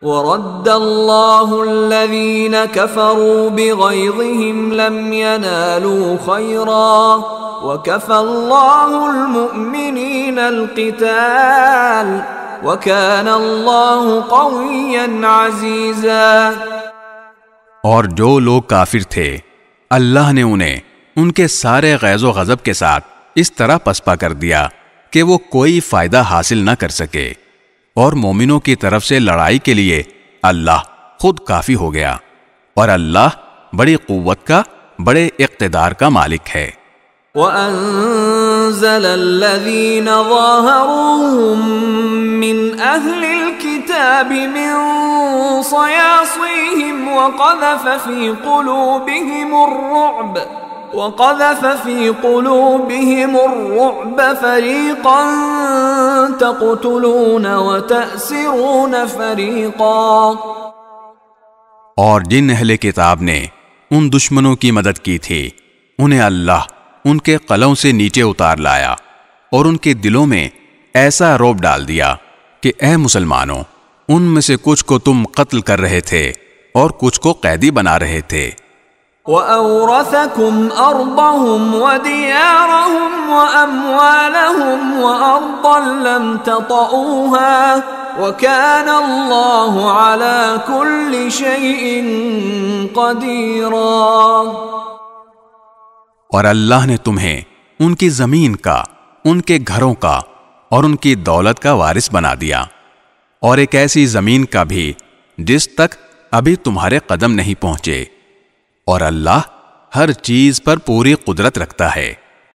وَرَدَّ اللَّهُ الَّذِينَ كَفَرُوا بِغَيْظِهِمْ لَمْ يَنَالُوا خَيْرًا وَكَفَى اللَّهُ الْمُؤْمِنِينَ الْقِتَالَ وَكَانَ اللَّهُ قَوِيًّا عَزِيزًا۔ اور جو لوگ کافر تھے اللہ نے انہیں ان کے سارے غیظ و غضب کے ساتھ اس طرح پسپا کر دیا کہ وہ کوئی فائدہ حاصل نہ کر سکے، اور مومنوں کی طرف سے لڑائی کے لیے اللہ خود کافی ہو گیا، اور اللہ بڑی قوت کا، بڑے اقتدار کا مالک ہے۔ وَأَنزَلَ الَّذِينَ ظَاهَرُوهُم مِّنْ أَهْلِ الْكِتَابِ مِنْ صَيَاصِيهِمْ وَقَذَفَ فِي قُلُوبِهِمُ الرُّعْبَ فَرِيقًا تَقْتُلُونَ وَتَأْسِرُونَ فَرِيقًا۔ اور جن اہل کتاب نے ان دشمنوں کی مدد کی تھی انہیں اللہ ان کے قلوں سے نیچے اتار لایا اور ان کے دلوں میں ایسا رعب ڈال دیا کہ اے مسلمانوں، ان میں سے کچھ کو تم قتل کر رہے تھے اور کچھ کو قیدی بنا رہے تھے۔ وَأَوْرَثَكُمْ أَرْضَهُمْ وَدِيَارَهُمْ وَأَمْوَالَهُمْ وَأَرْضًا لَمْ تَطَئُوهَا وَكَانَ اللَّهُ عَلَى كُلِّ شَيْءٍ قَدِيرًا۔ اور اللہ نے تمہیں ان کی زمین کا، ان کے گھروں کا اور ان کی دولت کا وارث بنا دیا، اور ایک ایسی زمین کا بھی جس تک ابھی تمہارے قدم نہیں پہنچے، اور اللہ ہر چیز پر پوری قدرت رکھتا ہے۔